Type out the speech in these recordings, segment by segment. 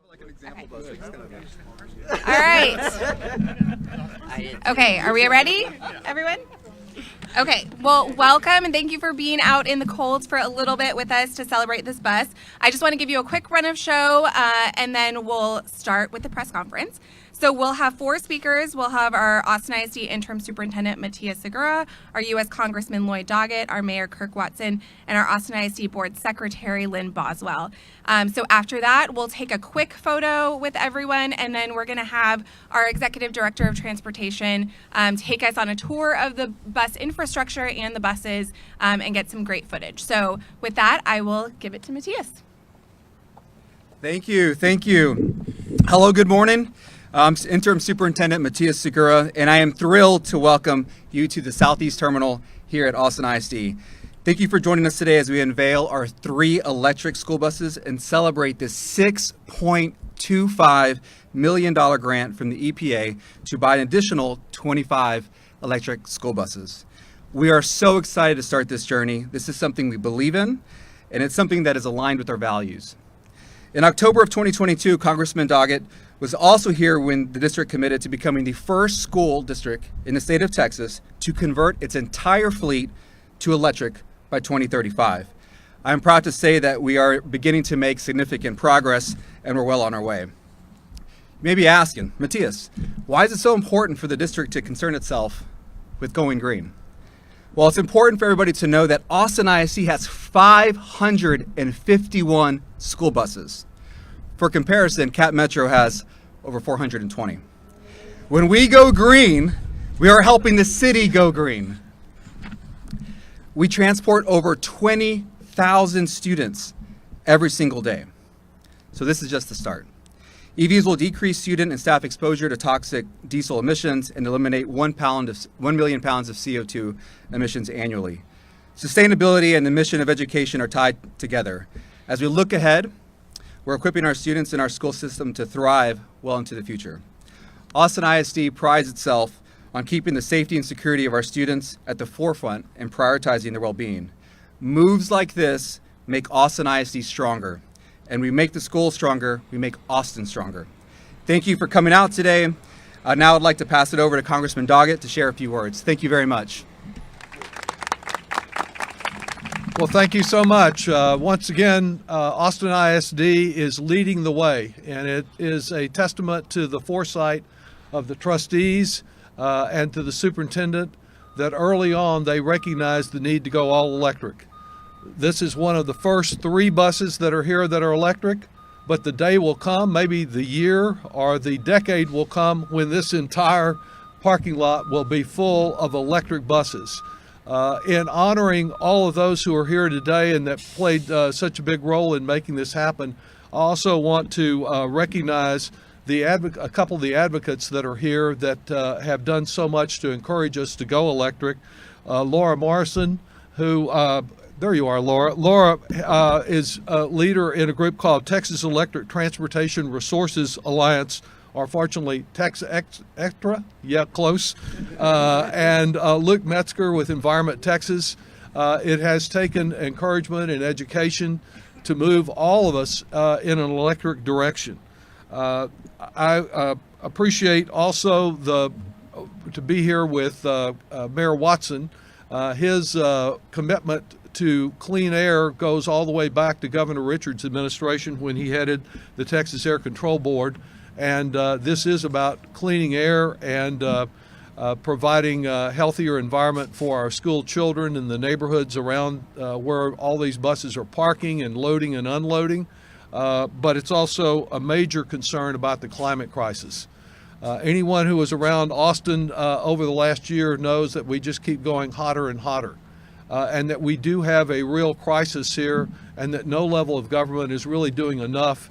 All right. Okay, are we ready, everyone? Okay, well, welcome and thank you for being out in the cold for a little bit with us to celebrate this bus. I just want to give you a quick run of show and then we'll start with the press conference. So we'll have 4 speakers. We'll have our Austin ISD Interim Superintendent Matias Segura, our U.S. Congressman Lloyd Doggett, our Mayor Kirk Watson, and our Austin ISD Board Secretary Lynn Boswell. So after that, we'll take a quick photo with everyone, and then we're going to have our Executive Director of Transportation take us on a tour of the bus infrastructure and the buses and get some great footage. So with that, I will give it to Matias. Thank you. Hello, good morning. I'm Interim Superintendent Matias Segura, and I am thrilled to welcome you to the Southeast Terminal here at Austin ISD. Thank you for joining us today as we unveil our 3 electric school buses and celebrate this $6.25 million grant from the EPA to buy an additional 25 electric school buses. We are so excited to start this journey. This is something we believe in, and it's something that is aligned with our values. In October of 2022, Congressman Doggett was also here when the district committed to becoming the first school district in the state of Texas to convert its entire fleet to electric by 2035. I'm proud to say that we are beginning to make significant progress and we're well on our way. You may be asking, Matias, why is it so important for the district to concern itself with going green? Well, it's important for everybody to know that Austin ISD has 551 school buses. For comparison, Cap Metro has over 420. When we go green, we are helping the city go green. We transport over 20,000 students every single day. So this is just the start. EVs will decrease student and staff exposure to toxic diesel emissions and eliminate 1 million pounds of CO2 emissions annually. Sustainability and the mission of education are tied together. As we look ahead, we're equipping our students in our school system to thrive well into the future. Austin ISD prides itself on keeping the safety and security of our students at the forefront and prioritizing their well-being. Moves like this make Austin ISD stronger. And we make the school stronger, we make Austin stronger. Thank you for coming out today. Now I'd like to pass it over to Congressman Doggett to share a few words. Thank you very much. Well, thank you so much. Once again, Austin ISD is leading the way, and it is a testament to the foresight of the trustees and to the superintendent that early on they recognized the need to go all electric. This is one of the first 3 buses that are here that are electric, but the day will come, maybe the year or the decade will come when this entire parking lot will be full of electric buses. In honoring all of those who are here today and that played such a big role in making this happen, I also want to recognize a couple of the advocates that are here that have done so much to encourage us to go electric. Laura Morrison, who, there you are, Laura. Laura is a leader in a group called Texas Electric Transportation Resources Alliance, or fortunately Tex Extra, yeah, close, and Luke Metzger with Environment Texas. It has taken encouragement and education to move all of us in an electric direction. I appreciate also to be here with Mayor Watson. His commitment to clean air goes all the way back to Governor Richard's administration when he headed the Texas Air Control Board. And this is about cleaning air and providing a healthier environment for our school children in the neighborhoods around where all these buses are parking and loading and unloading. But it's also a major concern about the climate crisis. Anyone who was around Austin over the last year knows that we just keep going hotter and hotter. And that we do have a real crisis here and that no level of government is really doing enough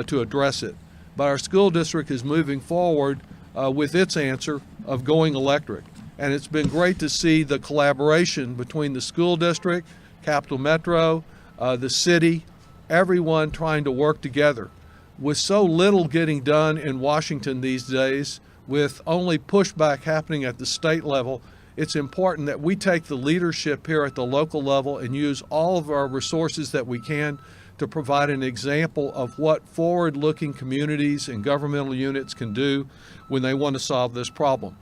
to address it. But our school district is moving forward with its answer of going electric. And it's been great to see the collaboration between the school district, Capital Metro, the city, everyone trying to work together. With so little getting done in Washington these days, with only pushback happening at the state level, it's important that we take the leadership here at the local level and use all of our resources that we can to provide an example of what forward-looking communities and governmental units can do when they want to solve this problem.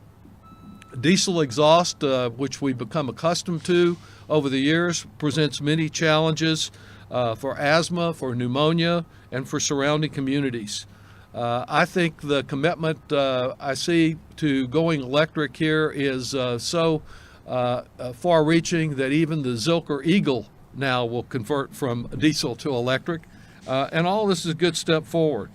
Diesel exhaust, which we've become accustomed to over the years, presents many challenges for asthma, for pneumonia, and for surrounding communities. I think the commitment I see to going electric here is so far-reaching that even the Zilker Eagle now will convert from diesel to electric, and all this is a good step forward.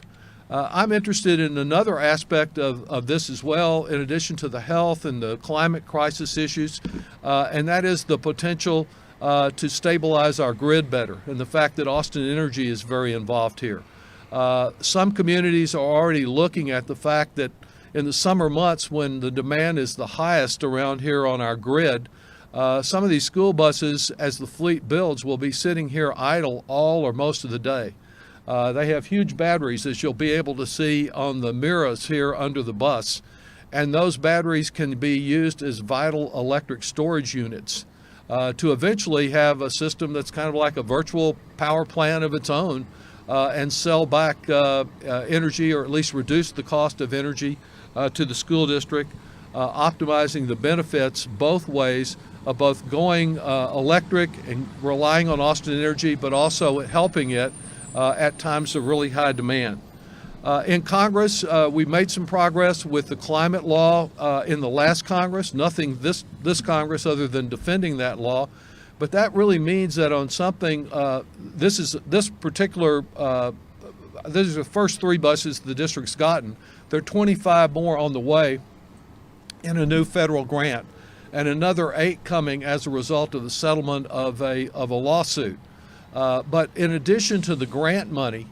I'm interested in another aspect of this as well, in addition to the health and the climate crisis issues, and that is the potential to stabilize our grid better, and the fact that Austin Energy is very involved here. Some communities are already looking at the fact that in the summer months when the demand is the highest around here on our grid, some of these school buses, as the fleet builds, will be sitting here idle all or most of the day. They have huge batteries, as you'll be able to see on the mirrors here under the bus, and those batteries can be used as vital electric storage units to eventually have a system that's kind of like a virtual power plant of its own, and sell back energy, or at least reduce the cost of energy to the school district, optimizing the benefits both ways of both going electric and relying on Austin Energy, but also helping it at times of really high demand. In Congress, we've made some progress with the climate law in the last Congress, nothing this Congress other than defending that law. But that really means that on something, these are the first 3 buses the district's gotten. There are 25 more on the way in a new federal grant, and another 8 coming as a result of the settlement of a lawsuit. But in addition to the grant money,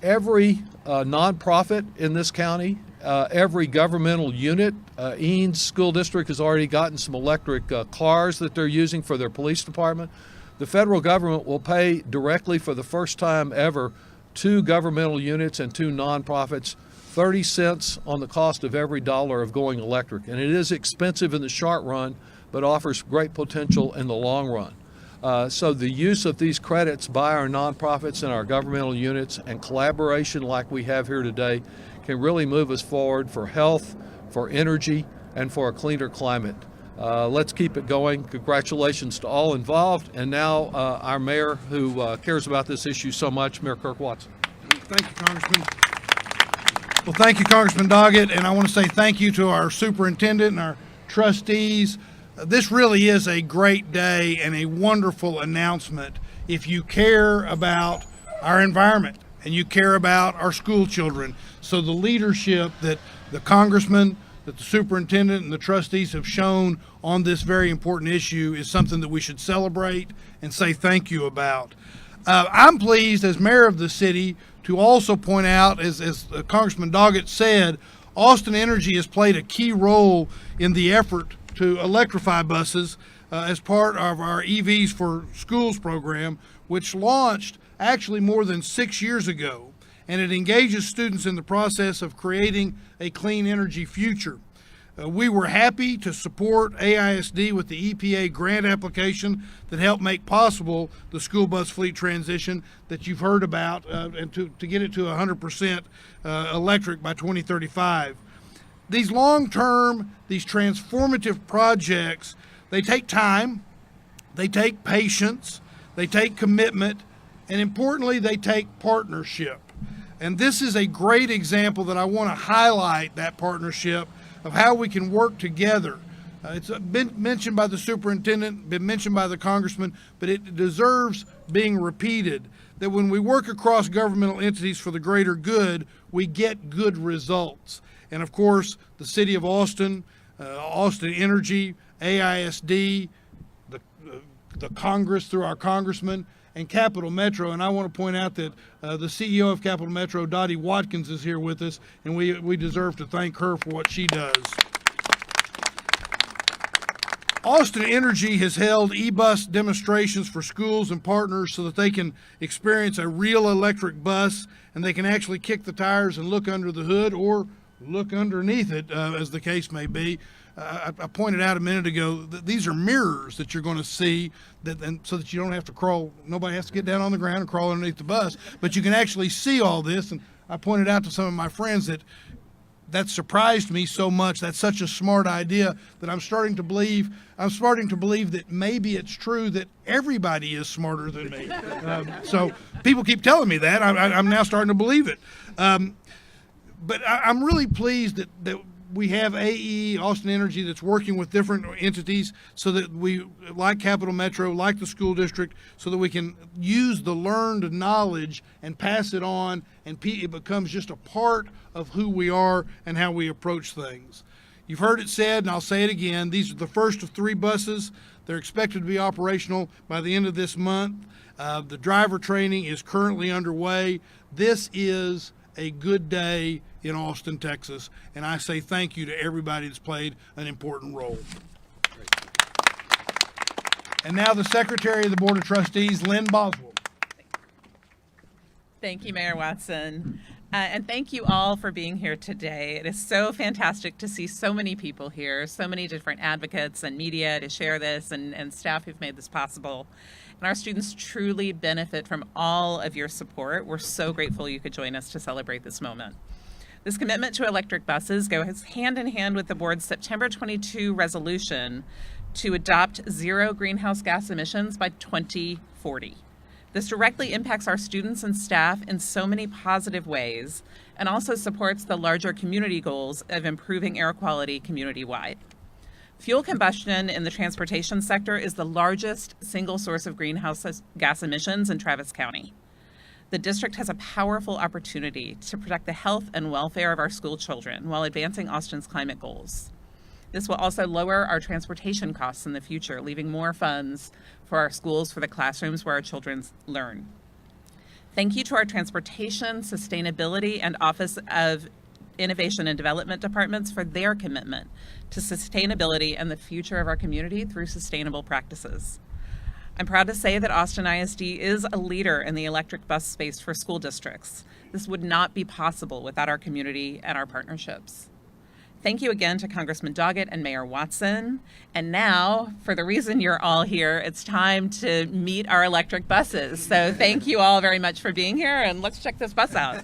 every nonprofit in this county, every governmental unit, Eanes School District has already gotten some electric cars that they're using for their police department. The federal government will pay directly for the first time ever 2 governmental units and 2 nonprofits 30 cents on the cost of every dollar of going electric. And it is expensive in the short run, but offers great potential in the long run. So the use of these credits by our nonprofits and our governmental units and collaboration like we have here today can really move us forward for health, for energy, and for a cleaner climate. Let's keep it going. Congratulations to all involved. And now our mayor, who cares about this issue so much, Mayor Kirk Watson. Thank you, Congressman. Well, thank you, Congressman Doggett, and I want to say thank you to our superintendent and our trustees. This really is a great day and a wonderful announcement if you care about our environment and you care about our school children. So the leadership that the congressman, that the superintendent and the trustees have shown on this very important issue is something that we should celebrate and say thank you about. I'm pleased as mayor of the city to also point out, as Congressman Doggett said, Austin Energy has played a key role in the effort to electrify buses as part of our EVs for Schools program, which launched actually more than 6 years ago. And it engages students in the process of creating a clean energy future. We were happy to support AISD with the EPA grant application that helped make possible the school bus fleet transition that you've heard about, and to get it to 100% electric by 2035. These long-term, these transformative projects, they take time, they take patience, they take commitment, and importantly, they take partnership. And this is a great example that I want to highlight, that partnership of how we can work together. It's been mentioned by the superintendent, been mentioned by the congressman, but it deserves being repeated, that when we work across governmental entities for the greater good, we get good results. And of course, the city of Austin, Austin Energy, AISD, the Congress through our congressman, and Capital Metro. And I want to point out that the CEO of Capital Metro, Dottie Watkins, is here with us, and we deserve to thank her for what she does. Austin Energy has held e-bus demonstrations for schools and partners so that they can experience a real electric bus, and they can actually kick the tires and look under the hood, or look underneath it, as the case may be. I pointed out a minute ago that these are mirrors that you're going to see, and so that you don't have to crawl. Nobody has to get down on the ground and crawl underneath the bus, but you can actually see all this. And I pointed out to some of my friends that surprised me so much. That's such a smart idea that I'm starting to believe that maybe it's true that everybody is smarter than me. So people keep telling me that. I'm now starting to believe it. But I'm really pleased that we have AE, Austin Energy, that's working with different entities so that we, like Capital Metro, like the school district, so that we can use the learned knowledge and pass it on, and it becomes just a part of who we are and how we approach things. You've heard it said, and I'll say it again, these are the first of 3 buses. They're expected to be operational by the end of this month. The driver training is currently underway. This is a good day in Austin, Texas, and I say thank you to everybody that's played an important role. And now the Secretary of the Board of Trustees, Lynn Boswell. Thank you, Mayor Watson. And thank you all for being here today. It is so fantastic to see so many people here, so many different advocates and media to share this, and staff who've made this possible. And our students truly benefit from all of your support. We're so grateful you could join us to celebrate this moment. This commitment to electric buses goes hand in hand with the board's September 22 resolution to adopt zero greenhouse gas emissions by 2040. This directly impacts our students and staff in so many positive ways, and also supports the larger community goals of improving air quality community-wide. Fuel combustion in the transportation sector is the largest single source of greenhouse gas emissions in Travis County. The district has a powerful opportunity to protect the health and welfare of our school children while advancing Austin's climate goals. This will also lower our transportation costs in the future, leaving more funds for our schools, for the classrooms where our children learn. Thank you to our Transportation, Sustainability, and Office of Innovation and Development departments for their commitment to sustainability and the future of our community through sustainable practices. I'm proud to say that Austin ISD is a leader in the electric bus space for school districts. This would not be possible without our community and our partnerships. Thank you again to Congressman Doggett and Mayor Watson. And now, for the reason you're all here, it's time to meet our electric buses. So thank you all very much for being here, and let's check this bus out.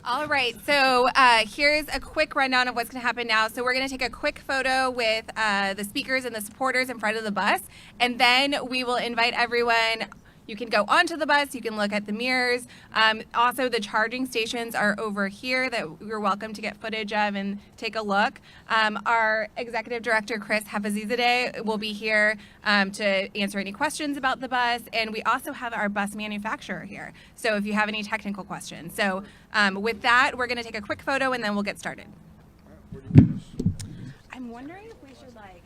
All right, so here's a quick rundown of what's going to happen now. So we're going to take a quick photo with the speakers and the supporters in front of the bus, and then we will invite everyone. You can go onto the bus, you can look at the mirrors. Also, the charging stations are over here that you're welcome to get footage of and take a look. Our Executive Director, Chris Hafizadeh, will be here to answer any questions about the bus. And we also have our bus manufacturer here, so if you have any technical questions. So with that, we're going to take a quick photo and then we'll get started. I'm wondering if we should, like,